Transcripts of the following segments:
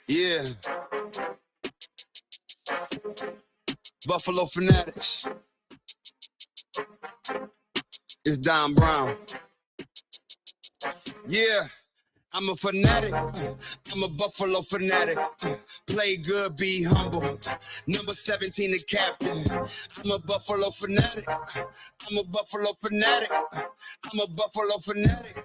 Yeah. Buffalo Fanatics. It's Don Brown. Yeah. I'm a fanatic, I'm a Buffalo fanatic. Play good, be humble. Number 17, the captain. I'm a Buffalo fanatic. I'm a Buffalo fanatic. I'm a Buffalo fanatic.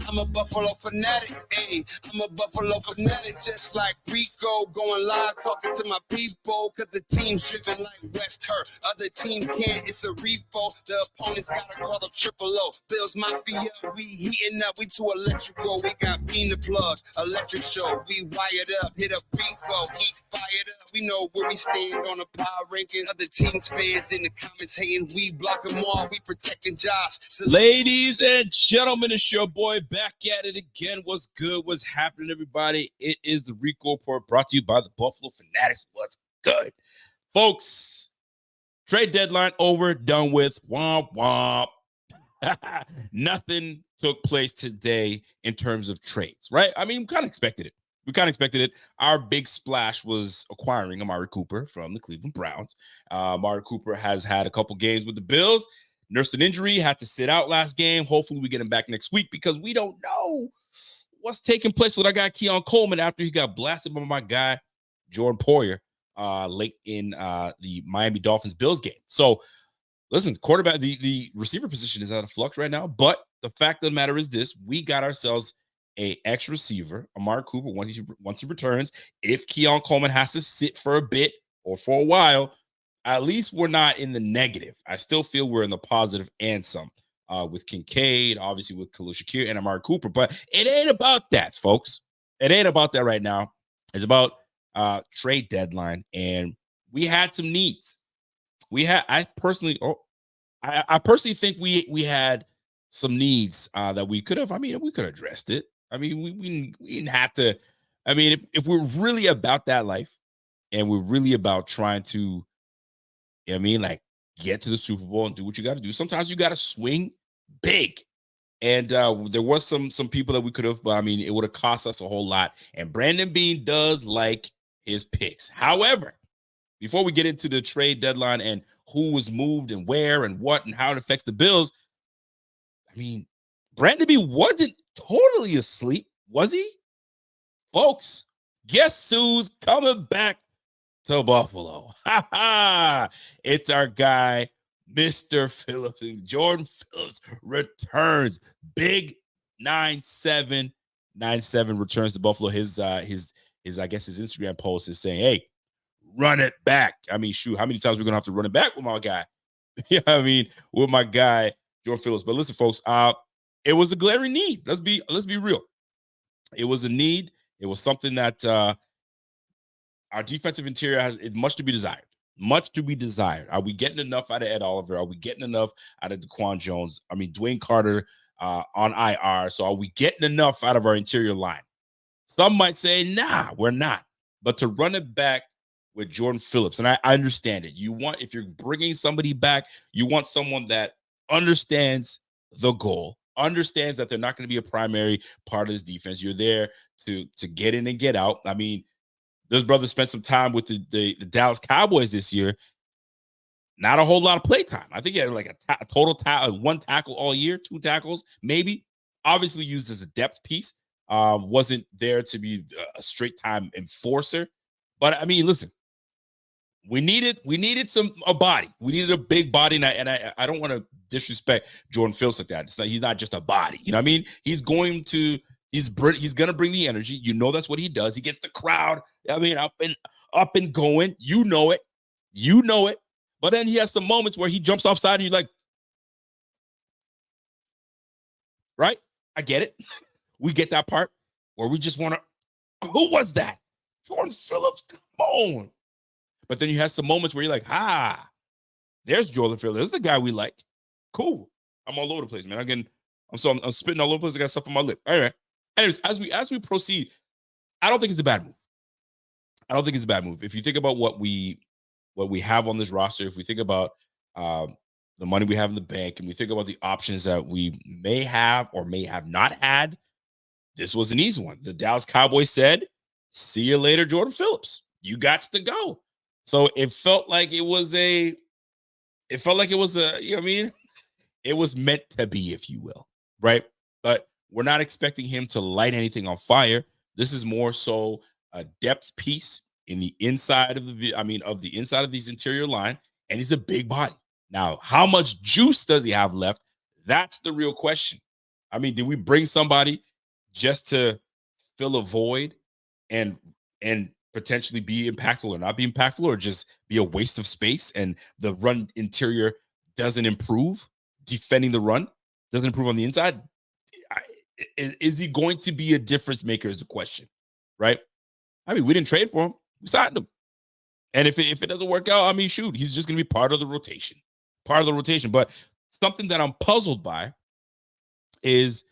I'm a Buffalo fanatic. Ay, I'm a Buffalo fanatic. Just like Rico, going live, talking to my people. Cause the team's driven like West Hurt. Other teams can't, it's a repo. The opponents gotta call them triple O. Bills Mafia, we heating up, we too electrical. We got Bean the plug, electric show. We wired up, hit up Rico, he fired up. We know where we stand on the power ranking. Other teams fans in the comments hating. We block them all, we protecting Josh. So ladies and gentlemen, it's your boy back at it again. What's good? What's happening, everybody? It is the Rico Report brought to you by the Buffalo Fanatics. What's good? Folks, trade deadline over, done with. Womp, womp. Nothing took place today in terms of trades, right? I mean, we kind of expected it. Our big splash was acquiring Amari Cooper from the Cleveland Browns. Amari Cooper has had a couple games with the Bills, nursed an injury, had to sit out last game. Hopefully we get him back next week because we don't know what's taking place with our guy Keon Coleman after he got blasted by my guy Jordan Poyer late in the Miami Dolphins Bills game. So listen, quarterback, the receiver position is out of flux right now, but the fact of the matter is this: we got ourselves a ex receiver, Amari Cooper, once he returns. If Keon Coleman has to sit for a bit or for a while, at least we're not in the negative. I still feel we're in the positive and some with Kincaid, obviously with Khalil Shakir and Amari Cooper, but it ain't about that, folks. It ain't about that right now. It's about trade deadline, and we had some needs. I personally think we had some needs that we could have. I mean, we could have addressed it. I mean, we didn't have to. I mean, if we're really about that life, and we're really about trying to, you know what I mean, like get to the Super Bowl and do what you got to do. Sometimes you got to swing big. And there was some people that we could have, but I mean, it would have cost us a whole lot. And Brandon Beane does like his picks. However, before we get into the trade deadline and who was moved and where and what and how it affects the Bills, I mean, Brandon B wasn't totally asleep, was he? Folks, guess who's coming back to Buffalo? It's our guy, Mr. Phillips. Jordan Phillips returns. Big 9-7 returns to Buffalo. His I guess his Instagram post is saying, hey, run it back. I mean, shoot, how many times we're gonna have to run it back with my guy? Yeah, I mean, with my guy Jordan Phillips. But listen, folks, it was a glaring need. Let's be real. It was a need. It was something that our defensive interior has much to be desired. Much to be desired. Are we getting enough out of Ed Oliver? Are we getting enough out of DaQuan Jones? I mean, Dwayne Carter on IR. So are we getting enough out of our interior line? Some might say, nah, we're not. But to run it back with Jordan Phillips, and I understand it. If you're bringing somebody back, you want someone that understands the goal, understands that they're not going to be a primary part of this defense. You're there to get in and get out. I mean, this brother spent some time with the Dallas Cowboys this year. Not a whole lot of play time. I think he had like a total one tackle all year, 2 tackles, maybe. Obviously used as a depth piece. Wasn't there to be a straight time enforcer. But I mean, listen, we needed a body. We needed a big body, and I don't want to disrespect Jordan Phillips like that. He's not just a body. You know what I mean? He's going to bring the energy. You know that's what he does. He gets the crowd, I mean, up and going. You know it. But then he has some moments where he jumps offside and you're like, right? I get it. We get that part where we just want to, who was that? Jordan Phillips, come on. But then you have some moments where you're like, there's Jordan Phillips. This is the guy we like. Cool. I'm all over the place, man. I'm spitting all over the place. I got stuff on my lip. All right. Anyways, as we proceed, I don't think it's a bad move. If you think about what we have on this roster, if we think about the money we have in the bank, and we think about the options that we may have or may have not had, this was an easy one. The Dallas Cowboys said, See you later, Jordan Phillips. You got to go. So it felt like it was a, you know what I mean? It was meant to be, if you will, right? But we're not expecting him to light anything on fire. This is more so a depth piece in the inside of the inside of these interior line, and he's a big body. Now, how much juice does he have left? That's the real question. I mean, did we bring somebody just to fill a void and potentially be impactful or not be impactful, or just be a waste of space and the run interior doesn't improve? Defending the run doesn't improve on the inside. Is he going to be a difference maker is the question, right? I mean, we didn't trade for him. We signed him. And if it doesn't work out, I mean, shoot, he's just going to be part of the rotation. But something that I'm puzzled by is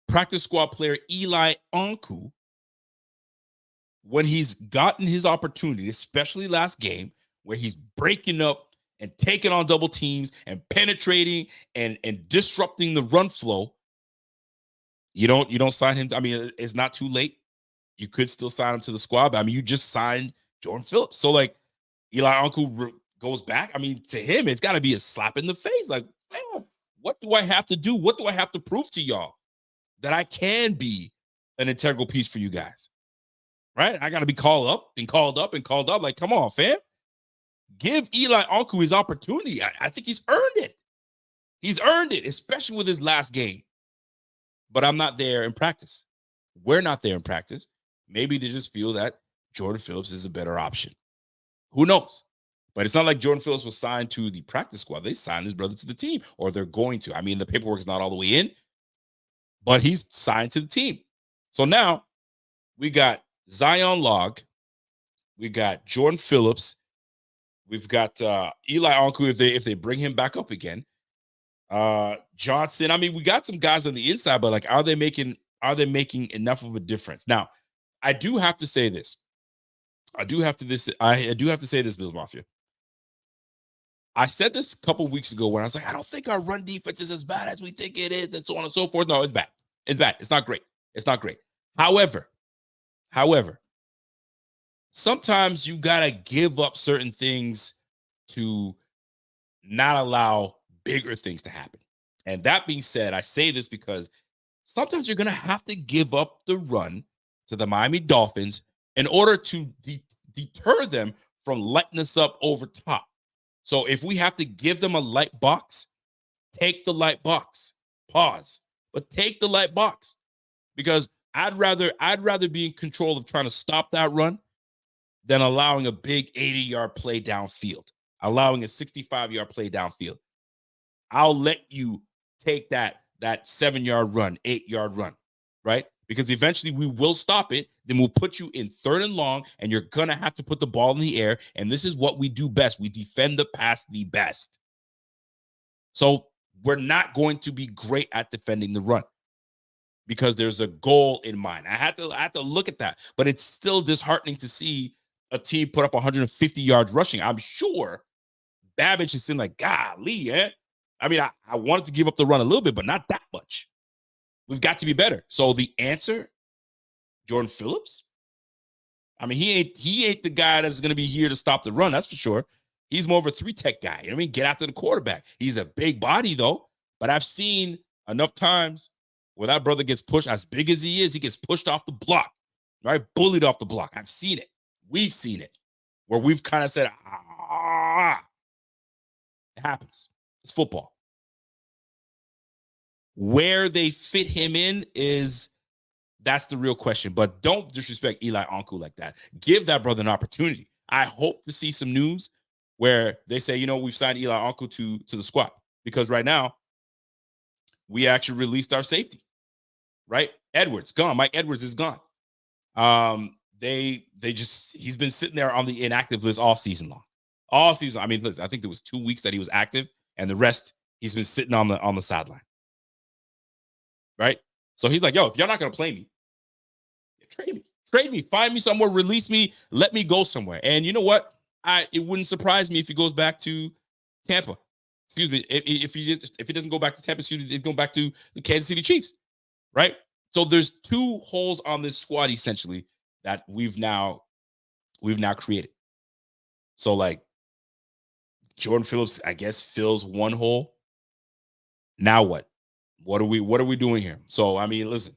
practice squad player Eli Ankou, when he's gotten his opportunity, especially last game, where he's breaking up and taking on double teams and penetrating and disrupting the run flow, you don't sign him. I mean, it's not too late. You could still sign him to the squad, but I mean, you just signed Jordan Phillips. So like Eli Ankou goes back. I mean, to him, it's got to be a slap in the face. Like, man, what do I have to do? What do I have to prove to y'all that I can be an integral piece for you guys? Right? I got to be called up and called up and called up. Like, come on, fam. Give Eli Ankou his opportunity. I think he's earned it. He's earned it, especially with his last game. But I'm not there in practice. We're not there in practice. Maybe they just feel that Jordan Phillips is a better option. Who knows? But it's not like Jordan Phillips was signed to the practice squad. They signed his brother to the team, or they're going to. I mean, the paperwork is not all the way in, but he's signed to the team. So now we got Zion Log. We got Jordan Phillips. We've got Eli Ankou if they bring him back up again. Johnson. I mean, we got some guys on the inside, but like, are they making enough of a difference? Now, I do have to say this. I do have to say this, Bills Mafia. I said this a couple weeks ago when I was like, I don't think our run defense is as bad as we think it is, and so on and so forth. No, it's bad. It's bad. It's not great. It's not great. However, sometimes you gotta give up certain things to not allow bigger things to happen. And that being said, I say this because sometimes you're gonna have to give up the run to the Miami Dolphins in order to deter them from lighting us up over top. So if we have to give them a light box, take the light box. Pause, but take the light box, because I'd rather be in control of trying to stop that run than allowing a big 80-yard play downfield, allowing a 65-yard play downfield. I'll let you take that 7-yard run, 8-yard run, right? Because eventually we will stop it. Then we'll put you in 3rd and long, and you're going to have to put the ball in the air. And this is what we do best. We defend the pass the best. So we're not going to be great at defending the run because there's a goal in mind. I had to look at that, but it's still disheartening to see a team put up 150 yards rushing. I'm sure Babbage is saying like, golly, I mean, I wanted to give up the run a little bit, but not that much. We've got to be better. So the answer, Jordan Phillips. I mean, he ain't the guy that's going to be here to stop the run. That's for sure. He's more of a 3-tech guy. You know what I mean? Get after the quarterback. He's a big body though, but I've seen enough times where that brother gets pushed. As big as he is, he gets pushed off the block, right? Bullied off the block. I've seen it. We've seen it where we've kind of said, it happens. It's football. Where they fit him in that's the real question. But don't disrespect Eli Ankou like that. Give that brother an opportunity. I hope to see some news where they say, we've signed Eli Ankou to the squad, because right now we actually released our safety, right? Edwards gone. Mike Edwards is gone. He's been sitting there on the inactive list all season long. All season. I mean, listen, I think there was 2 weeks that he was active, and the rest he's been sitting on the sideline. Right? So he's like, yo, if you're not gonna play me, trade me, find me somewhere, release me, let me go somewhere. And you know what? It wouldn't surprise me if he goes back to Tampa. Excuse me, if he doesn't go back to Tampa, he's going back to the Kansas City Chiefs. Right? So there's 2 holes on this squad essentially that we've now created. So like Jordan Phillips, I guess, fills one hole. Now what? What are we doing here? So I mean, listen,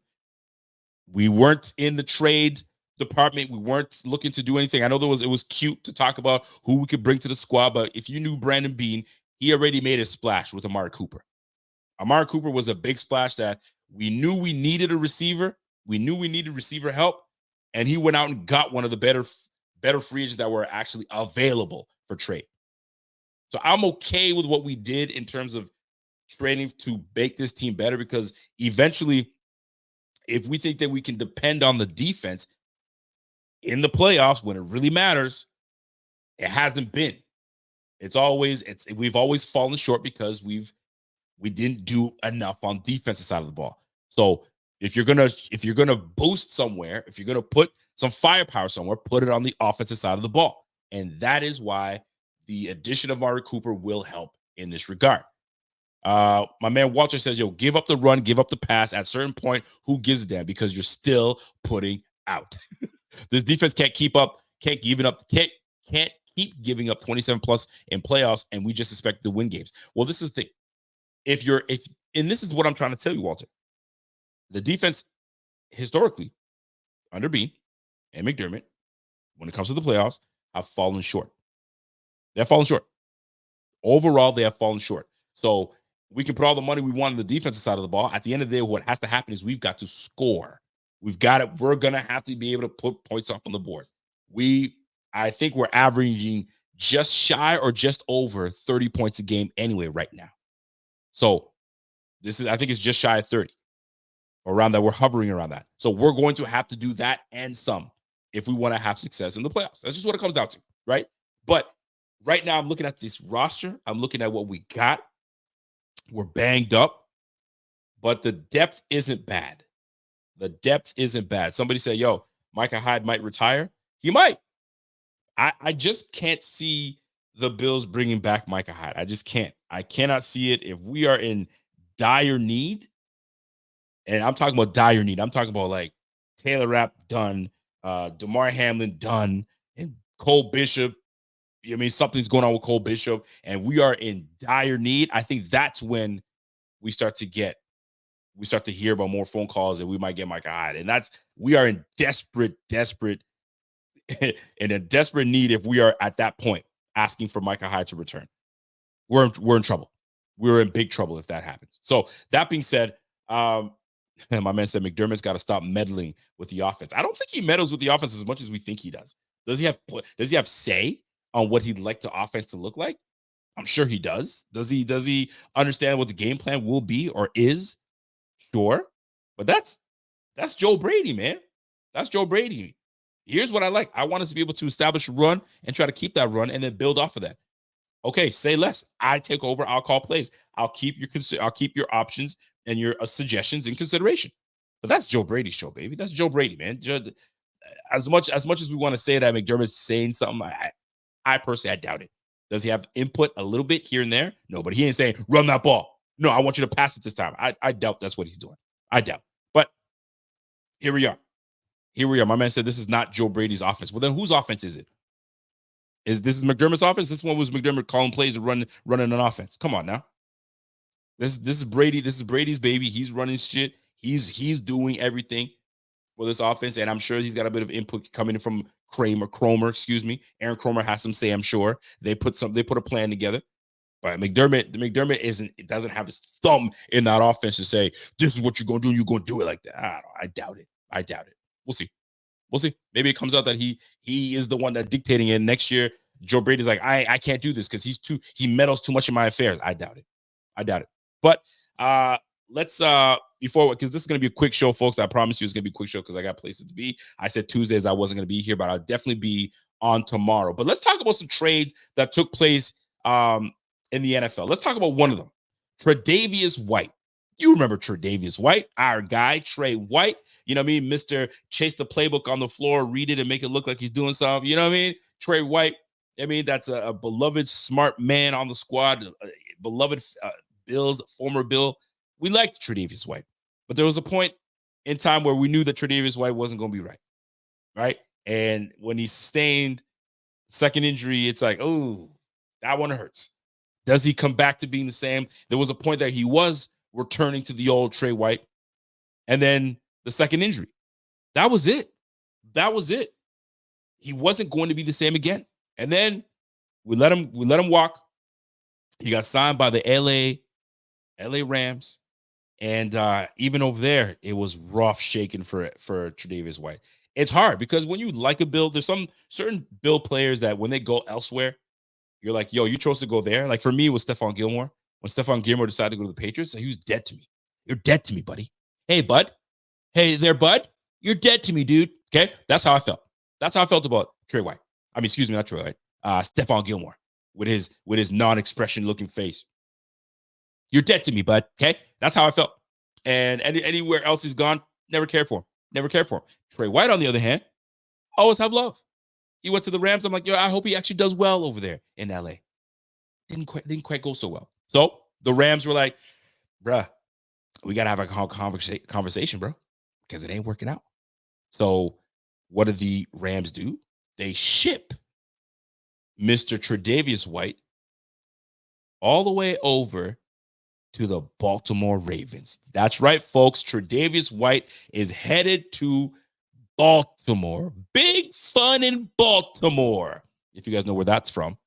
we weren't in the trade department. We weren't looking to do anything. I know it was cute to talk about who we could bring to the squad, but if you knew Brandon Beane, he already made a splash with Amari Cooper. Amari Cooper was a big splash that we knew we needed a receiver. We knew we needed receiver help, and he went out and got one of the better free agents that were actually available for trade. So I'm okay with what we did in terms of trading to make this team better, because eventually, if we think that we can depend on the defense in the playoffs when it really matters, it hasn't been. We've always fallen short because we didn't do enough on defensive side of the ball. So if you're gonna boost somewhere, if you're gonna put some firepower somewhere, put it on the offensive side of the ball. And that is why the addition of Amari Cooper will help in this regard. My man Walter says, yo, give up the run, give up the pass. At a certain point, who gives a damn? Because you're still putting out. This defense can't keep giving up 27 plus in playoffs, and we just expect to win games. Well, this is the thing. And this is what I'm trying to tell you, Walter. The defense historically under Beane and McDermott, when it comes to the playoffs, have fallen short. They have fallen short. Overall, they have fallen short. So we can put all the money we want on the defensive side of the ball. At the end of the day, what has to happen is we've got to score. We're going to have to be able to put points up on the board. I think we're averaging just shy or just over 30 points a game anyway right now. So I think it's just shy of 30. Around that, we're hovering around that. So we're going to have to do that and some if we want to have success in the playoffs. That's just what it comes down to, right? But right now, I'm looking at this roster. I'm looking at what we got. We're banged up, but the depth isn't bad. The depth isn't bad. Somebody said, yo, Micah Hyde might retire. He might. I just can't see the Bills bringing back Micah Hyde. I just can't. I cannot see it. If we are in dire need, and I'm talking about dire need, I'm talking about like Taylor Rapp done, DeMar Hamlin done, and Cole Bishop. I mean, something's going on with Cole Bishop, and we are in dire need. I think that's when we start to hear about more phone calls, and we might get Micah Hyde. And we are in desperate in a desperate need. If we are at that point asking for Micah Hyde to return, we're in trouble. We're in big trouble if that happens. So that being said, my man said McDermott's got to stop meddling with the offense. I don't think he meddles with the offense as much as we think he does. Does he have say on what he'd like the offense to look like? I'm sure he does. Does he understand what the game plan will be or is? Sure. But that's Joe Brady, man. That's Joe Brady. Here's what I like. I want us to be able to establish a run and try to keep that run and then build off of that. Okay, say less. I take over. I'll call plays. I'll keep your options and your suggestions in consideration. But that's Joe Brady's show, baby. That's Joe Brady, man. As much as we want to say that McDermott's saying something, I personally, I doubt it. Does he have input a little bit here and there? No, but he ain't saying, run that ball. No, I want you to pass it this time. I doubt that's what he's doing. I doubt. But here we are. My man said this is not Joe Brady's offense. Well, then whose offense is it? This is McDermott's offense? This one was McDermott calling plays and running an offense. Come on now. This is Brady. This is Brady's baby. He's running shit. He's doing everything for this offense, and I'm sure he's got a bit of input coming from Cromer, excuse me. Aaron Cromer has some say, I'm sure. They put a plan together. But McDermott doesn't have his thumb in that offense to say, this is what you're going to do. You're going to do it like that. I doubt it. We'll see. Maybe it comes out that he is the one that dictating it. Next year, Joe Brady's like, I can't do this because he meddles too much in my affairs. I doubt it. But let's because this is going to be a quick show, folks. I promise you it's going to be a quick show because I got places to be. I said Tuesdays I wasn't going to be here, but I'll definitely be on tomorrow. But let's talk about some trades that took place in the NFL. Let's talk about one of them. Tre'Davious White. You remember Tre'Davious White, our guy, Trey White. You know what I mean? Mr. Chase the playbook on the floor, read it and make it look like he's doing something. You know what I mean? Trey White. I mean, that's a beloved, smart man on the squad. Beloved Bills, former Bill. We liked Tre'Davious White. But there was a point in time where we knew that Tre'Davious White wasn't going to be right. right? And when he sustained second injury, it's like, oh, that one hurts. Does he come back to being the same? There was a point that he was returning to the old Trey White, and then the second injury. That was it. That was it. He wasn't going to be the same again. And then we let him walk. He got signed by the LA Rams. And even over there, it was rough shaking for Tre'Davious White. It's hard because when you like a build, there's some certain build players that when they go elsewhere, you're like, yo, you chose to go there. Like for me, it was Stephon Gilmore. When Stephon Gilmore decided to go to the Patriots, he was dead to me. You're dead to me, buddy. Hey, bud. Hey there, bud. You're dead to me, dude. Okay? That's how I felt. That's how I felt about Trey White. I mean, excuse me, not Trey White. Stephon Gilmore with his non-expression looking face. You're dead to me, bud. Okay? That's how I felt. And anywhere else he's gone, never cared for him. Never cared for him. Trey White, on the other hand, always have love. He went to the Rams. I'm like, yo, I hope he actually does well over there in LA. Didn't quite go so well. So the Rams were like, bruh, we got to have a conversation, bro, because it ain't working out. So what do the Rams do? They ship Mr. Tre'Davious White all the way over to the Baltimore Ravens. That's right, folks. Tre'Davious White is headed to Baltimore. Big fun in Baltimore. If you guys know where that's from,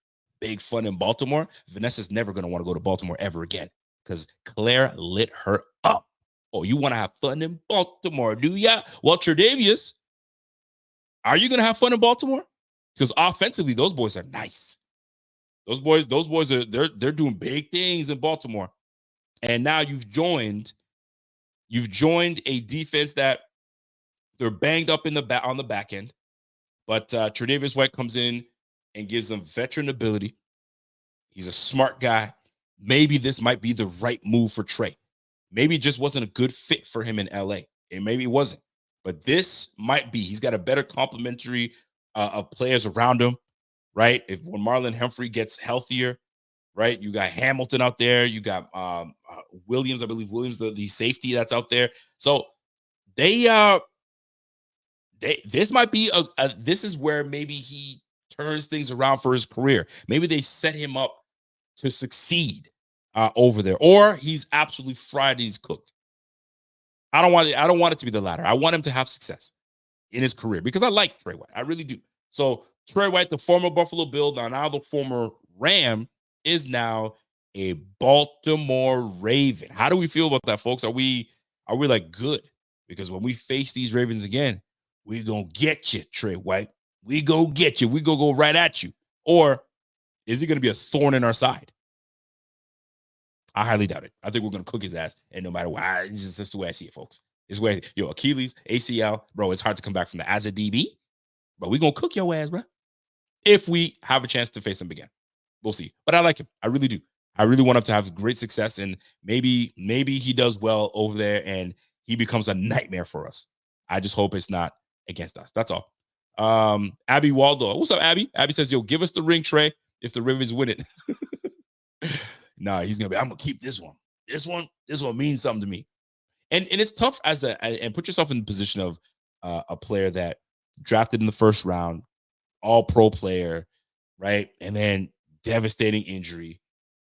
big fun in Baltimore. Vanessa's never going to want to go to Baltimore ever again because Claire lit her up. Oh, you want to have fun in Baltimore, do ya? Well, Tre'Davious, are you going to have fun in Baltimore? Because offensively, those boys are nice. Those boys are they're doing big things in Baltimore. And now you've joined a defense that they're banged up on the back end, but Tre'Davious White comes in and gives them veteran ability. He's a smart guy. Maybe this might be the right move for Trey. Maybe it just wasn't a good fit for him in LA, and maybe it wasn't. But this might be. He's got a better complementary of players around him, right? When Marlon Humphrey gets healthier, right? You got Hamilton out there. You got Williams, I believe Williams, the safety that's out there. So this might be this is where maybe he turns things around for his career. Maybe they set him up to succeed over there, or he's absolutely fried. He's cooked. I don't want it to be the latter. I want him to have success in his career because I like Trey White. I really do. So Trey White, the former Buffalo Bill, now the former Ram, is now a Baltimore Raven. How do we feel about that, folks? Are we like good? Because when we face these Ravens again, we gonna get you, Trey White. We go get you. We go right at you. Or is he gonna be a thorn in our side? I highly doubt it. I think we're gonna cook his ass, and no matter what, that's the way I see it, folks. It's where Achilles, ACL, bro. It's hard to come back from that as a DB, but we gonna cook your ass, bro. If we have a chance to face him again. We'll see. But I like him. I really do. I really want him to have great success, and maybe he does well over there and he becomes a nightmare for us. I just hope it's not against us. That's all. Abby Waldo. What's up, Abby? Abby says, yo, give us the ring, Trey, if the Ravens win it. Nah, he's gonna be, I'm gonna keep this one. This one means something to me. And it's tough and put yourself in the position of a player that drafted in the first round, all pro player, right? And then devastating injury.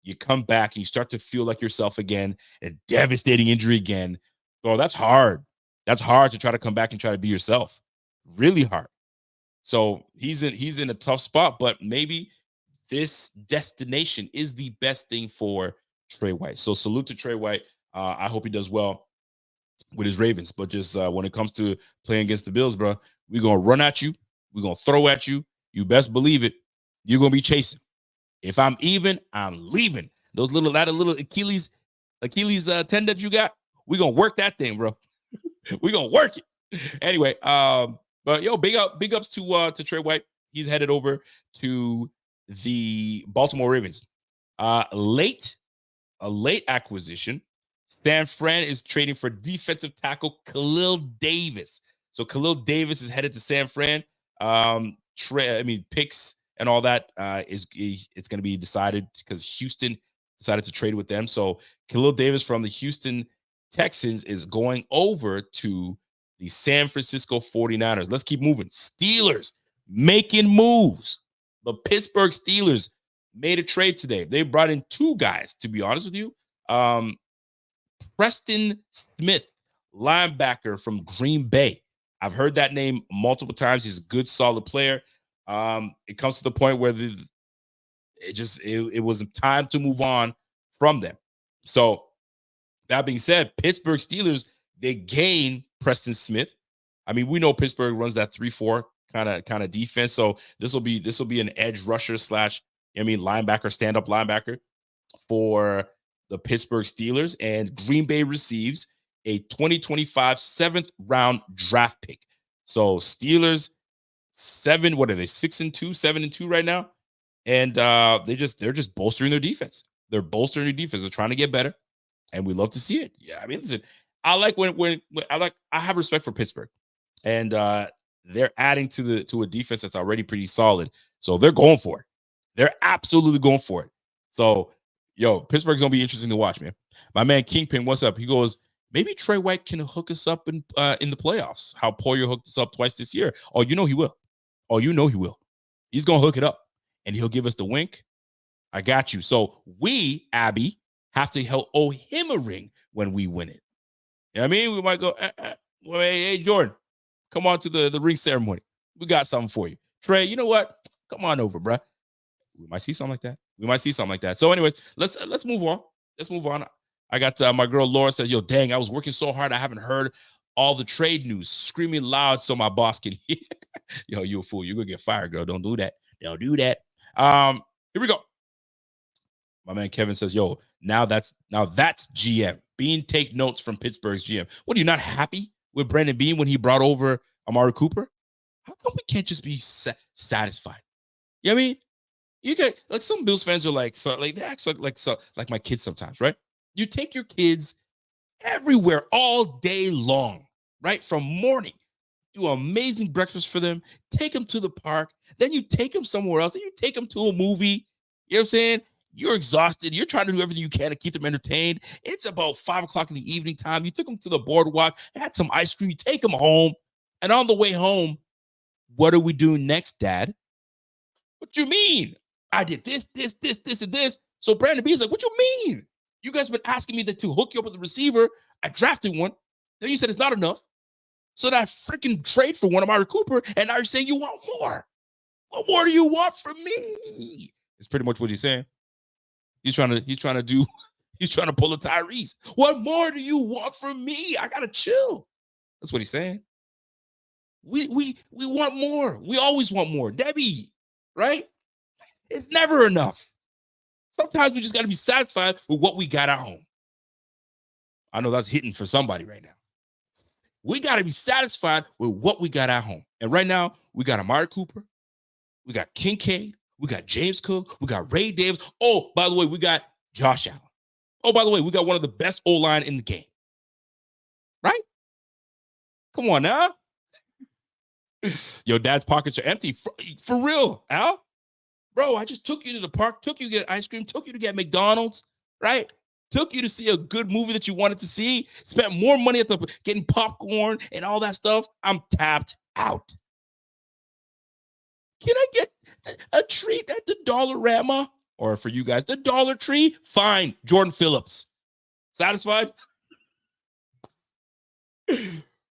You come back and you start to feel like yourself again, a devastating injury again. Bro, that's hard. That's hard to try to come back and try to be yourself. Really hard. So he's in a tough spot, but maybe this destination is the best thing for Trey White. So salute to Trey White. I hope he does well with his Ravens. But just when it comes to playing against the Bills, bro, we're going to run at you. We're going to throw at you. You best believe it. You're going to be chasing. If I'm even, I'm leaving. That little Achilles tendon you got, we're going to work that thing, bro. We're going to work it. Anyway, but yo, big ups to Trey White. He's headed over to the Baltimore Ravens. A late acquisition. San Fran is trading for defensive tackle Khalil Davis. So Khalil Davis is headed to San Fran. Picks and all that it's going to be decided because Houston decided to trade with them. So Khalil Davis from the Houston Texans is going over to the San Francisco 49ers. Let's keep moving. Steelers making moves. The Pittsburgh Steelers made a trade today. They brought in 2 guys, to be honest with you. Preston Smith, linebacker from Green Bay. I've heard that name multiple times. He's a good, solid player. It comes to the point where it was time to move on from them. So that being said, Pittsburgh Steelers, they gain Preston Smith. I mean, we know Pittsburgh runs that 3-4 kind of defense. So this will be an edge rusher / linebacker, stand-up linebacker for the Pittsburgh Steelers. And Green Bay receives a 2025 7th round draft pick. So Steelers 6-2 right now. And they're just bolstering their defense. They're bolstering their defense. They're trying to get better. And we love to see it. Yeah, I mean, listen, I like when I have respect for Pittsburgh. And they're adding to a defense that's already pretty solid. So they're going for it. They're absolutely going for it. So, Pittsburgh's going to be interesting to watch, man. My man Kingpin, what's up? He goes, maybe Trey White can hook us up in the playoffs. How Poyer hooked us up twice this year. Oh, you know he will. He's going to hook it up. And he'll give us the wink. I got you. So we, Abby, have to owe him a ring when we win it. You know what I mean? We might go, hey, Jordan, come on to the ring ceremony. We got something for you. Trey, you know what? Come on over, bruh. We might see something like that. So anyways, let's move on. I got my girl Laura says, yo, dang, I was working so hard. I haven't heard all the trade news, screaming loud so my boss can hear. Yo, you a fool. You're going to get fired, girl. Don't do that. Here we go. My man Kevin says, yo, now that's GM. Bean, take notes from Pittsburgh's GM. What, are you not happy with Brandon Bean when he brought over Amari Cooper? How come we can't just be satisfied? You know what I mean? You get, like, some Bills fans are like, so like they act like my kids sometimes, right? You take your kids everywhere all day long, right? From morning, do amazing breakfast for them, take them to the park, then you take them somewhere else, then you take them to a movie. You know what I'm saying? You're exhausted. You're trying to do everything you can to keep them entertained. It's about 5 o'clock in the evening time. You took them to the boardwalk, had some ice cream, you take them home. And on the way home, what are we doing next, Dad? What you mean? I did this, and this. So Brandon Bean's like, what you mean? You guys have been asking me to hook you up with a receiver. I drafted one. Then you said it's not enough. So that I freaking trade for one of Amari Cooper, and now you're saying you want more. What more do you want from me? It's pretty much what he's saying. He's trying to pull a Tyrese. What more do you want from me? I gotta chill. That's what he's saying. We want more. We always want more. Debbie, right? It's never enough. Sometimes we just got to be satisfied with what we got at home. I know that's hitting for somebody right now. We got to be satisfied with what we got at home. And right now, we got Amari Cooper. We got Kincaid. We got James Cook. We got Ray Davis. Oh, by the way, we got Josh Allen. Oh, by the way, we got one of the best O-line in the game. Right? Come on now. Your dad's pockets are empty. For real, Al? Bro, I just took you to the park, took you to get ice cream, took you to get McDonald's, right? Took you to see a good movie that you wanted to see, spent more money at getting popcorn and all that stuff. I'm tapped out. Can I get a treat at the Dollarama? Or for you guys, the Dollar Tree? Fine, Jordan Phillips. Satisfied?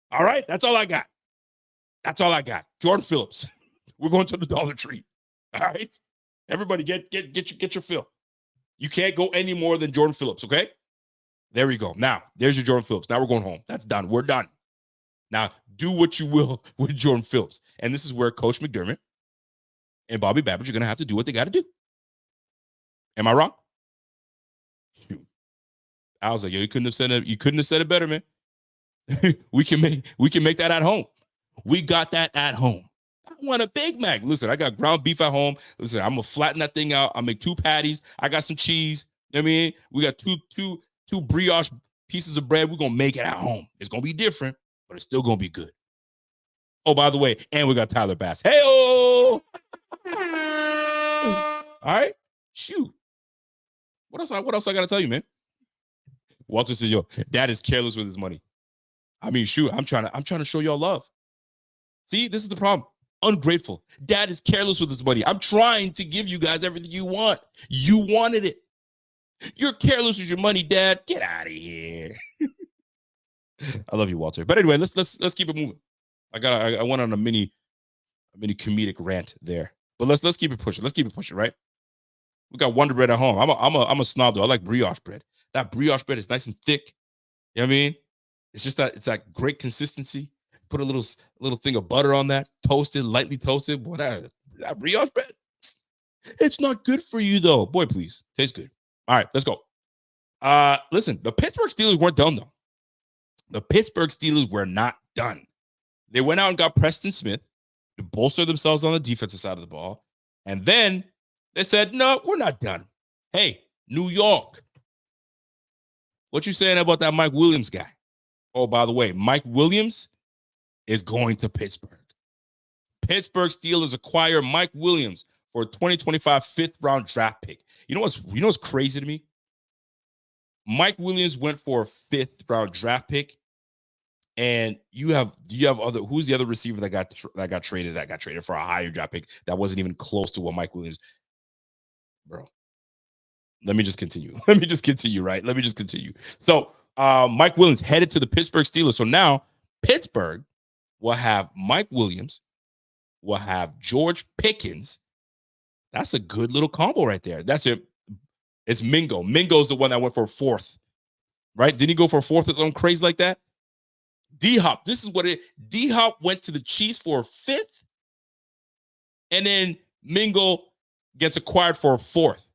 All right, that's all I got. Jordan Phillips. We're going to the Dollar Tree. All right? Everybody get your fill. You can't go any more than Jordan Phillips, okay? There we go. Now, there's your Jordan Phillips. Now we're going home. That's done. We're done. Now, do what you will with Jordan Phillips. And this is where Coach McDermott and Bobby Babbage are going to have to do what they got to do. Am I wrong? Shoot. I was like, yo, you couldn't have said it better, man. we can make that at home. We got that at home. I want a Big Mac. Listen, I got ground beef at home. Listen, I'm gonna flatten that thing out. I'll make 2 patties. I got some cheese. You know what I mean? We got two brioche pieces of bread. We're gonna make it at home. It's gonna be different, but it's still gonna be good. Oh, by the way, and we got Tyler Bass. Hey-oh! All right. Shoot. What else I gotta tell you, man? Walter says, yo, dad is careless with his money. I mean, shoot, I'm trying to show y'all love. See, this is the problem. Ungrateful. Dad is careless with his money. I'm trying to give you guys everything you want. You wanted it. You're careless with your money, Dad. Get out of here. I love you, Walter. But anyway, let's keep it moving. I went on a mini comedic rant there. But let's keep it pushing. Let's keep it pushing, right? We got Wonder Bread at home. I'm a snob though. I like brioche bread. That brioche bread is nice and thick. You know what I mean? It's just that it's that great consistency. Put a little thing of butter on that, toasted, lightly toasted. Boy, that brioche bread, it's not good for you though. Boy, please, tastes good. All right, let's go. Listen, the Pittsburgh Steelers weren't done though. The Pittsburgh Steelers were not done. They went out and got Preston Smith to bolster themselves on the defensive side of the ball, and then they said, "No, we're not done. Hey, New York, what you saying about that Mike Williams guy? Oh, by the way, Mike Williams is going to Pittsburgh. Pittsburgh Steelers acquire Mike Williams for a 2025 fifth-round draft pick. You know what's crazy to me? Mike Williams went for a fifth-round draft pick, and do you have other? Who's the other receiver that got traded for a higher draft pick that wasn't even close to what Mike Williams? Bro, let me just continue. Right? Let me just continue. So Mike Williams headed to the Pittsburgh Steelers. So now Pittsburgh will have Mike Williams, will have George Pickens. That's a good little combo right there. That's it. It's Mingo. Mingo's the one that went for a fourth, right? Didn't he go for a fourth or something crazy like that? D-Hop. This is what it. D-Hop went to the Chiefs for a fifth, and then Mingo gets acquired for a fourth.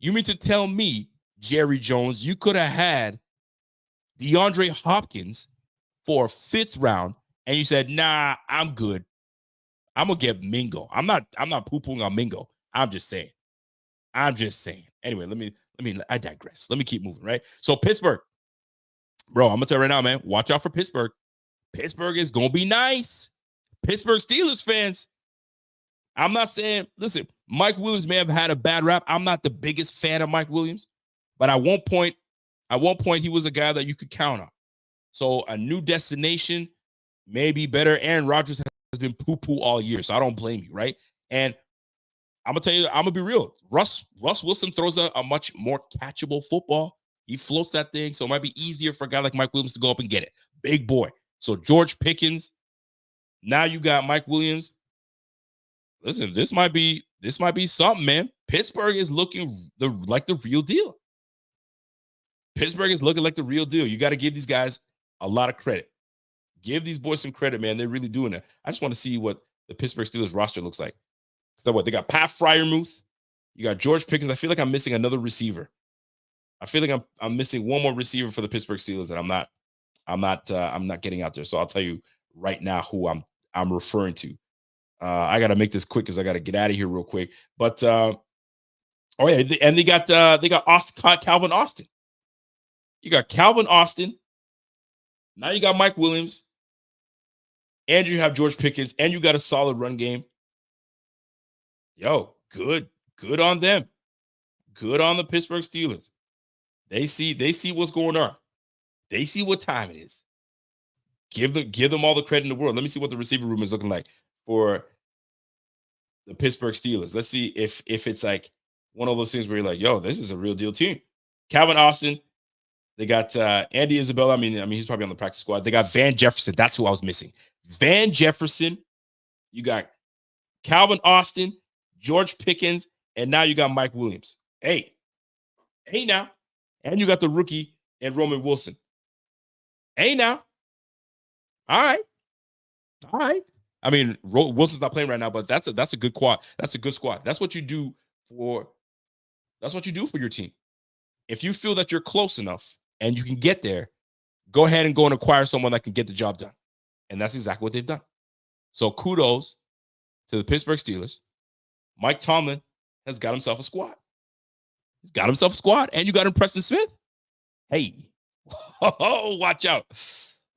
You mean to tell me, Jerry Jones, you could have had DeAndre Hopkins for a fifth round, and you said, "Nah, I'm good. I'm gonna get Mingo." I'm not poo-pooing on Mingo. I'm just saying. Anyway, I digress. Let me keep moving, right? So Pittsburgh, bro, I'm gonna tell you right now, man, watch out for Pittsburgh. Pittsburgh is gonna be nice. Pittsburgh Steelers fans. I'm not saying, listen, Mike Williams may have had a bad rap. I'm not the biggest fan of Mike Williams, but at one point, he was a guy that you could count on. So a new destination may be better. Aaron Rodgers has been poo-poo all year, so I don't blame you, right? And I'm going to tell you, I'm going to be real. Russ Wilson throws a much more catchable football. He floats that thing, so it might be easier for a guy like Mike Williams to go up and get it. Big boy. So George Pickens, now you got Mike Williams. Listen, this might be something, man. Pittsburgh is looking like the real deal. Pittsburgh is looking like the real deal. You got to give these guys a lot of credit. Give these boys some credit, man. They're really doing it. I just want to see what the Pittsburgh Steelers roster looks like. So what? They got Pat Freiermuth. You got George Pickens. I feel like I'm missing another receiver. I feel like I'm missing one more receiver for the Pittsburgh Steelers that I'm not getting out there. So I'll tell you right now who I'm referring to. I got to make this quick because I got to get out of here real quick. But they got Calvin Austin. You got Calvin Austin. Now you got Mike Williams, and you have George Pickens, and you got a solid run game. Yo, good on them. Good on the Pittsburgh Steelers. They see what's going on. They see what time it is. Give them all the credit in the world. Let me see what the receiver room is looking like for the Pittsburgh Steelers. Let's see if it's like one of those things where you're like, yo, this is a real deal team. Calvin Austin. They got Andy Isabella. I mean, he's probably on the practice squad. They got Van Jefferson. That's who I was missing. Van Jefferson. You got Calvin Austin, George Pickens, and now you got Mike Williams. Hey now. And you got the rookie and Roman Wilson. Hey now. All right. I mean, Wilson's not playing right now, but that's a good quad. That's a good squad. That's what you do for your team. If you feel that you're close enough and you can get there, go ahead and go and acquire someone that can get the job done. And that's exactly what they've done. So kudos to the Pittsburgh Steelers. Mike Tomlin has got himself a squad. He's got himself a squad, and you got him Preston Smith. Hey, watch out.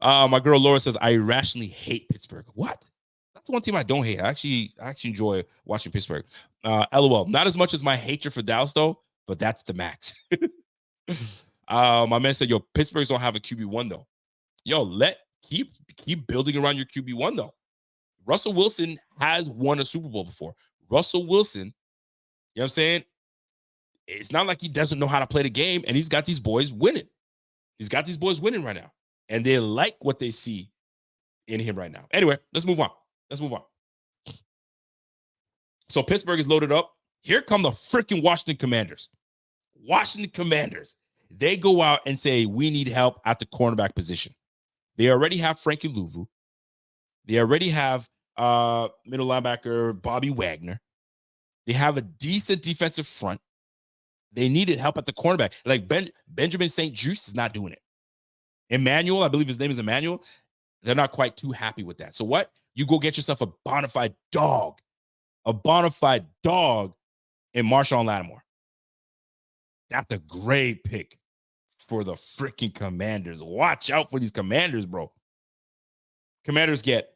My girl Laura says, I irrationally hate Pittsburgh. What? That's one team I don't hate. I actually enjoy watching Pittsburgh. LOL. Not as much as my hatred for Dallas, though, but that's the max. My man said, yo, Pittsburgh's don't have a QB1, though. Yo, let keep building around your QB1 though. Russell Wilson has won a Super Bowl before. Russell Wilson, you know what I'm saying? It's not like he doesn't know how to play the game, and he's got these boys winning. He's got these boys winning right now, and they like what they see in him right now. Anyway, let's move on. So Pittsburgh is loaded up. Here come the freaking Washington Commanders. They go out and say, we need help at the cornerback position. They already have Frankie Louvu. They already have middle linebacker Bobby Wagner. They have a decent defensive front. They needed help at the cornerback. Like Benjamin St. Juste is not doing it. Emmanuel, I believe his name is Emmanuel. They're not quite too happy with that. So what? You go get yourself a bona fide dog in Marshawn Lattimore. That's a great pick for the freaking Commanders. Watch out for these Commanders, bro. Commanders get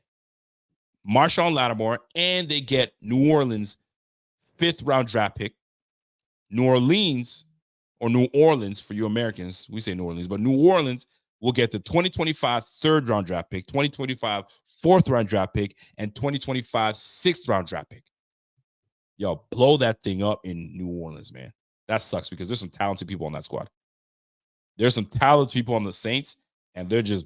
Marshawn Lattimore, and they get New Orleans' 5th-round draft pick. New Orleans for you Americans, we say New Orleans, but New Orleans will get the 2025 3rd-round draft pick, 2025 4th-round draft pick, and 2025 6th-round draft pick. Yo, blow that thing up in New Orleans, man. That sucks because there's some talented people on that squad. There's some talented people on the Saints, and they're just,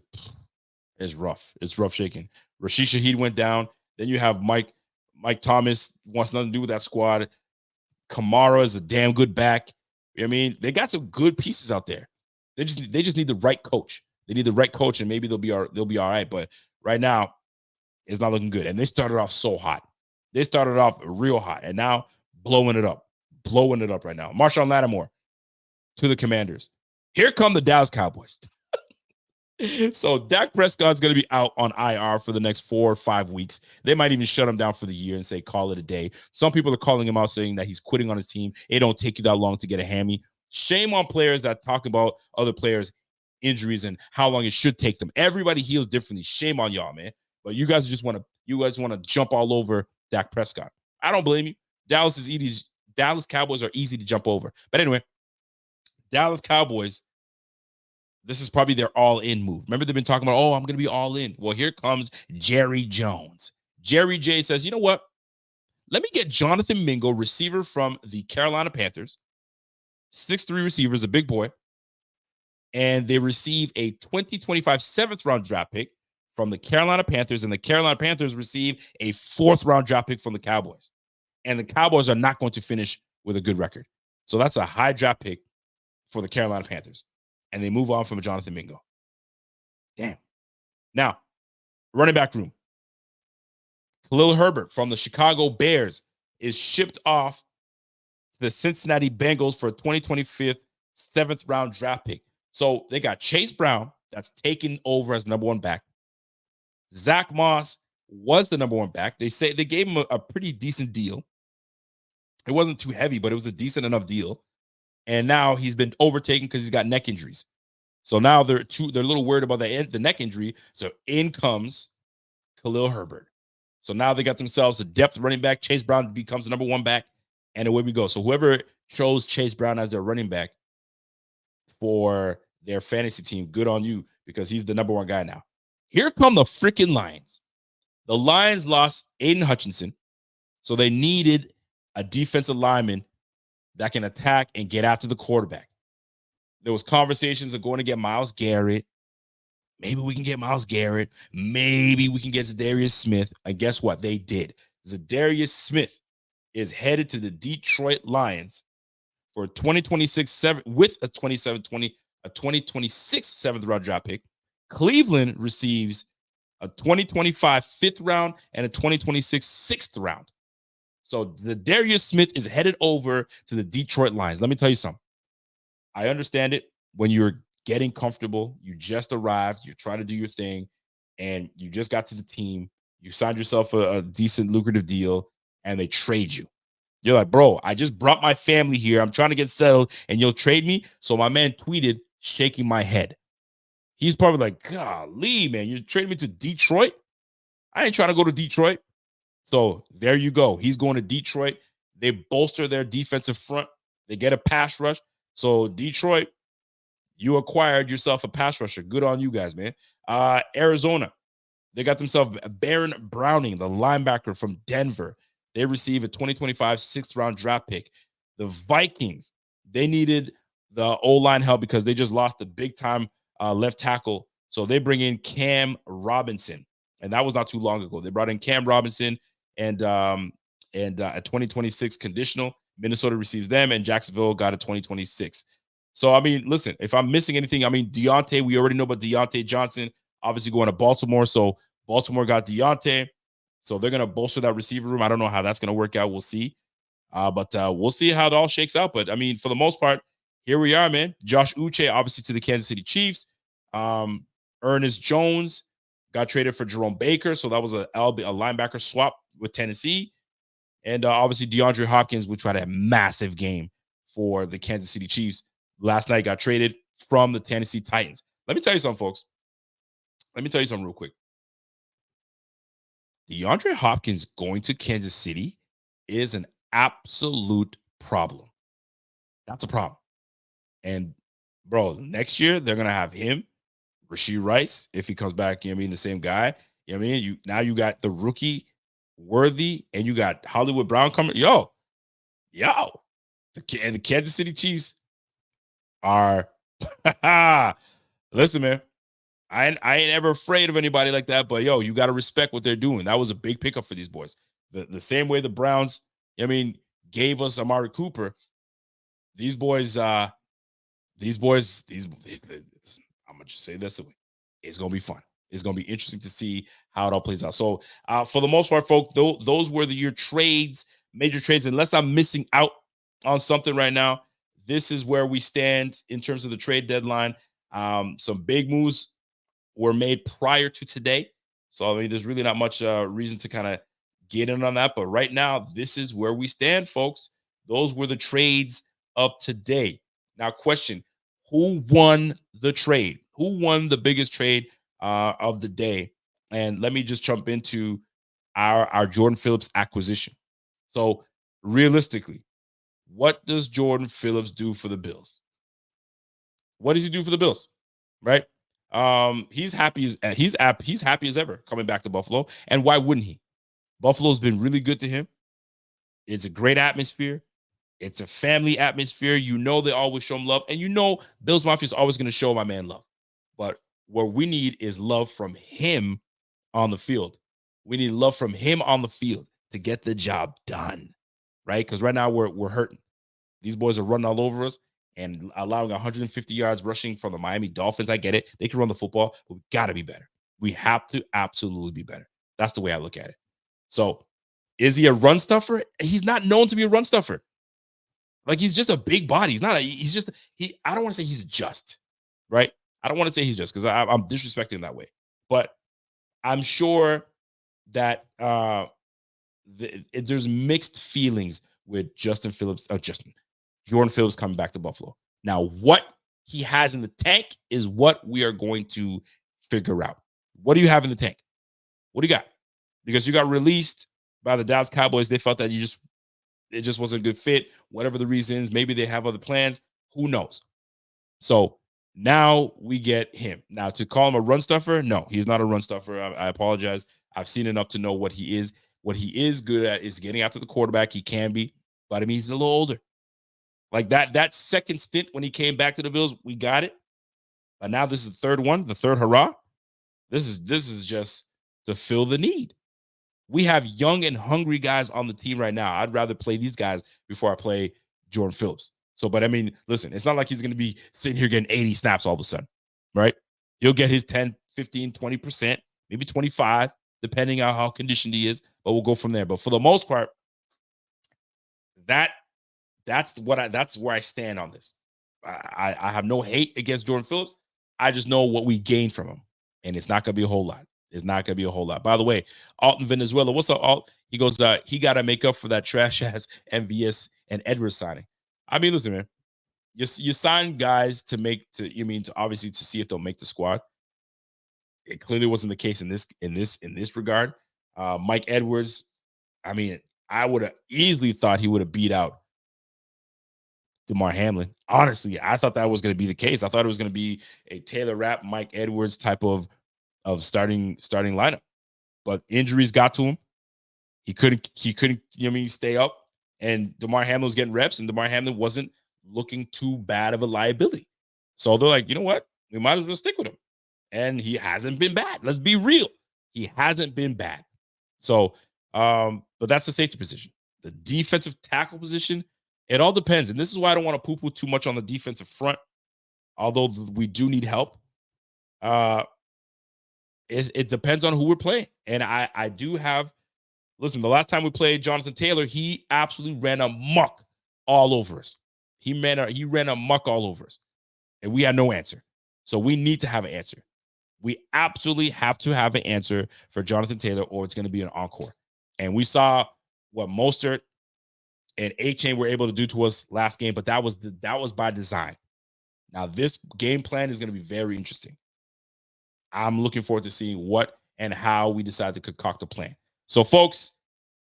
it's rough. It's rough shaking. Rashid Shaheed went down. Then you have Mike Thomas, wants nothing to do with that squad. Kamara is a damn good back. I mean, they got some good pieces out there. They just need the right coach. They need the right coach, and maybe they'll be all right. But right now, it's not looking good. And they started off so hot. They started off real hot, and now blowing it up right now. Marshawn Lattimore to the Commanders. Here come the Dallas Cowboys. So Dak Prescott's going to be out on IR for the next 4 or 5 weeks. They might even shut him down for the year and say, call it a day. Some people are calling him out saying that he's quitting on his team. It don't take you that long to get a hammy. Shame on players that talk about other players' injuries and how long it should take them. Everybody heals differently. Shame on y'all, man. But you guys want to jump all over Dak Prescott. I don't blame you. Dallas Cowboys are easy to jump over. But anyway, Dallas Cowboys, this is probably their all-in move. Remember, they've been talking about, I'm going to be all-in. Well, here comes Jerry Jones. Jerry J says, you know what? Let me get Jonathan Mingo, receiver from the Carolina Panthers. 6'3" receiver, is a big boy. And they receive a 2025 7th-round draft pick from the Carolina Panthers, and the Carolina Panthers receive a 4th-round draft pick from the Cowboys. And the Cowboys are not going to finish with a good record. So that's a high draft pick for the Carolina Panthers. And they move on from Jonathan Mingo. Damn. Now, running back room. Khalil Herbert from the Chicago Bears is shipped off to the Cincinnati Bengals for a 2025 7th-round draft pick. So they got Chase Brown, that's taken over as number 1 back. Zach Moss was the number 1 back. They say they gave him a pretty decent deal. It wasn't too heavy, but it was a decent enough deal. And now he's been overtaken because he's got neck injuries. So now they're a little worried about the neck injury. So in comes Khalil Herbert. So now they got themselves a depth running back. Chase Brown becomes the number 1 back, and away we go. So whoever chose Chase Brown as their running back for their fantasy team, good on you, because he's the number 1 guy now. Here come the freaking Lions. The Lions lost Aiden Hutchinson, so they needed a defensive lineman that can attack and get after the quarterback. There was conversations of going to get Myles Garrett. Maybe we can get Myles Garrett. Maybe we can get Zadarius Smith. And guess what? They did. Zadarius Smith is headed to the Detroit Lions for 2026 with a 2026 7th-round draft pick. Cleveland receives a 2025 5th round and a 2026 6th round. So the Darius Smith is headed over to the Detroit Lions. Let me tell you something. I understand it. When you're getting comfortable, you just arrived, you're trying to do your thing, and you just got to the team, you signed yourself a decent, lucrative deal, and they trade you. You're like, bro, I just brought my family here. I'm trying to get settled, and you'll trade me? So my man tweeted, shaking my head. He's probably like, golly, man, you're trading me to Detroit? I ain't trying to go to Detroit. So there you go. He's going to Detroit. They bolster their defensive front. They get a pass rush. So Detroit, you acquired yourself a pass rusher. Good on you guys, man. Arizona, they got themselves Baron Browning, the linebacker from Denver. They receive a 2025 6th-round draft pick. The Vikings, they needed the O-line help because they just lost the big-time left tackle. So they bring in Cam Robinson, and that was not too long ago. They brought in Cam Robinson and a 2026 conditional. Minnesota receives them, and Jacksonville got a 2026. So, I mean, listen, if I'm missing anything, I mean, Deontay, we already know about Deontay Johnson, obviously going to Baltimore. So Baltimore got Deontay. So they're going to bolster that receiver room. I don't know how that's going to work out. We'll see. But we'll see how it all shakes out. But, I mean, for the most part, here we are, man. Josh Uche, obviously, to the Kansas City Chiefs. Ernest Jones got traded for Jerome Baker. So that was a linebacker swap with Tennessee. And obviously, DeAndre Hopkins, which had a massive game for the Kansas City Chiefs. Last night got traded from the Tennessee Titans. Let me tell you something, folks. Let me tell you something real quick. DeAndre Hopkins going to Kansas City is an absolute problem. That's a problem. And, bro, next year, they're going to have him, Rashee Rice, if he comes back, you know what I mean, the same guy. You know what I mean? Now you got the rookie Worthy, and you got Hollywood Brown coming. And the Kansas City Chiefs are listen, man. I ain't ever afraid of anybody like that, but you got to respect what they're doing. That was a big pickup for these boys. The same way the Browns, I mean, gave us Amari Cooper. These boys, I'm gonna just say this: it's gonna be fun. It's gonna be interesting to see how it all plays out. So, for the most part, folks, those were your trades, major trades. Unless I'm missing out on something right now, this is where we stand in terms of the trade deadline. Some big moves were made prior to today. So, I mean, there's really not much reason to kind of get in on that. But right now, this is where we stand, folks. Those were the trades of today. Now, question, who won the trade? Who won the biggest trade of the day? And let me just jump into our Jordan Phillips acquisition. So, realistically, what does Jordan Phillips do for the Bills? What does he do for the Bills? Right? He's happy as ever coming back to Buffalo. And why wouldn't he? Buffalo's been really good to him. It's a great atmosphere. It's a family atmosphere. They always show him love. And Bills Mafia is always going to show my man love. But what we need is love from him on the field. We need love from him on the field to get the job done. Right? Because right now we're hurting. These boys are running all over us and allowing 150 yards rushing from the Miami Dolphins. I get it. They can run the football, but we got to be better. We have to absolutely be better. That's the way I look at it. So, is he a run stuffer? He's not known to be a run stuffer. Like, he's just a big body. I don't want to say he's just, right? I don't want to say he's just because I'm disrespecting him that way. But I'm sure that there's mixed feelings with Jordan Phillips coming back to Buffalo. Now, what he has in the tank is what we are going to figure out. What do you have in the tank? What do you got? Because you got released by the Dallas Cowboys. They felt that it just wasn't a good fit. Whatever the reasons, maybe they have other plans. Who knows? So now we get him. Now, to call him a run stuffer, no, he's not a run stuffer. I apologize. I've seen enough to know what he is. What he is good at is getting after the quarterback. He can be, but I mean, he's a little older. Like that second stint when he came back to the Bills, we got it. But now this is the third one, the third hurrah. This is just to fill the need. We have young and hungry guys on the team right now. I'd rather play these guys before I play Jordan Phillips. So, but I mean, listen, it's not like he's going to be sitting here getting 80 snaps all of a sudden, right? He'll get his 10, 15, 20%, maybe 25, depending on how conditioned he is, but we'll go from there. But for the most part, that's where I stand on this. I have no hate against Jordan Phillips. I just know what we gained from him, and it's not going to be a whole lot. It's not going to be a whole lot. By the way, Alt in Venezuela, what's up, Alt? He goes, he got to make up for that trash-ass MVS and Edwards signing. I mean, listen, man, you sign guys to obviously to see if they'll make the squad. It clearly wasn't the case in this regard. Mike Edwards, I mean, I would have easily thought he would have beat out DeMar Hamlin. Honestly, I thought that was going to be the case. I thought it was going to be a Taylor Rapp, Mike Edwards type of starting lineup. But injuries got to him. He couldn't, stay up. And DeMar Hamlin was getting reps, and DeMar Hamlin wasn't looking too bad of a liability. So they're like, you know what? We might as well stick with him. And he hasn't been bad. Let's be real. He hasn't been bad. So, but that's the safety position. The defensive tackle position, it all depends. And this is why I don't want to poo-poo too much on the defensive front, although we do need help. It depends on who we're playing. And I do have, listen, the last time we played Jonathan Taylor, he absolutely ran amok all over us. He ran amok all over us. And we had no answer. So we need to have an answer. We absolutely have to have an answer for Jonathan Taylor, or it's going to be an encore. And we saw what Mostert and A-Chain were able to do to us last game, but that was by design. Now, this game plan is going to be very interesting. I'm looking forward to seeing what and how we decide to concoct a plan. So, folks,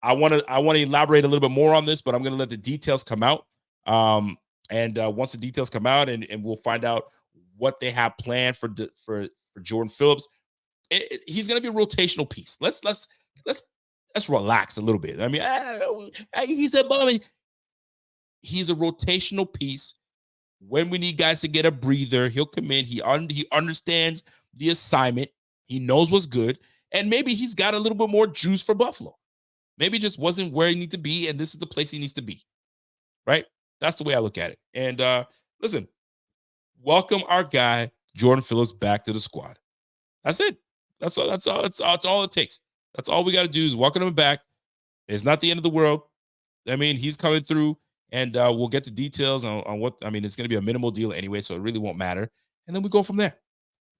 I want to elaborate a little bit more on this, but I'm going to let the details come out. And once the details come out, and we'll find out what they have planned for Jordan Phillips, he's going to be a rotational piece. Let's relax a little bit. I mean, he's a bum. He's a rotational piece. When we need guys to get a breather, he'll come in. He understands the assignment. He knows what's good, and maybe he's got a little bit more juice for Buffalo. Maybe just wasn't where he needs to be, and this is the place he needs to be. Right? That's the way I look at it. And listen, welcome our guy Jordan Phillips back to the squad. That's it. That's all it takes. That's all we got to do is welcome him back. It's not the end of the world. I mean, he's coming through, and we'll get the details on what. I mean, it's going to be a minimal deal anyway, so it really won't matter. And then we go from there.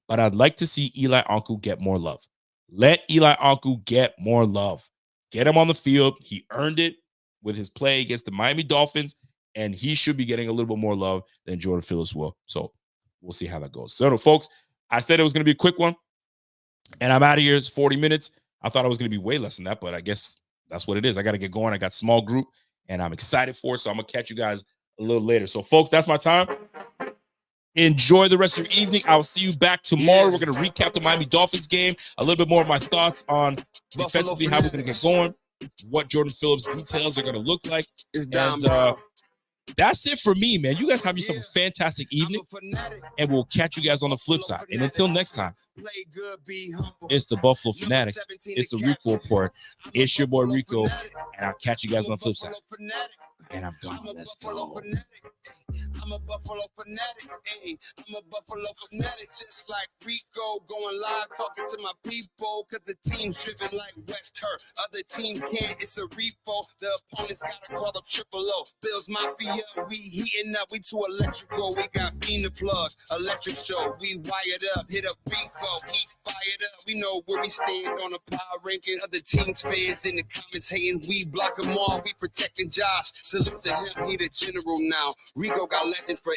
But I'd like to see Eli Ankou get more love. Let Eli Ankou get more love. Get him on the field. He earned it with his play against the Miami Dolphins, and he should be getting a little bit more love than Jordan Phillips will. So we'll see how that goes. So, folks, I said it was going to be a quick one, and I'm out of here. It's 40 minutes. I thought it was going to be way less than that, but I guess that's what it is. I got to get going. I got a small group, and I'm excited for it, so I'm going to catch you guys a little later. So, folks, that's my time. Enjoy the rest of your evening. I'll see you back tomorrow. We're going to recap the Miami Dolphins game, a little bit more of my thoughts on defensively how we're going to get going, what Jordan Phillips' details are going to look like. And that's it for me, man. You guys have yourself a fantastic evening, and we'll catch you guys on the flip side. And until next time, it's the Buffalo Fanatics. It's the Rico Report. It's your boy Rico, and I'll catch you guys on the flip side. And I'm gone. Let's go. I'm a Buffalo fanatic, hey. I'm a Buffalo fanatic, just like Rico, going live, talking to my people, cause the team's driven like West Hurt. Other teams can't, it's a repo. The opponents gotta call up Triple O. Bills Mafia, we heating up, we too electrical. We got Bean the Plug, electric show. We wired up, hit up Rico, he fired up. We know where we stand on the power ranking. Other teams fans in the comments hating, we block them all, we protecting Josh. Salute to him, he the general now. Rico got legends for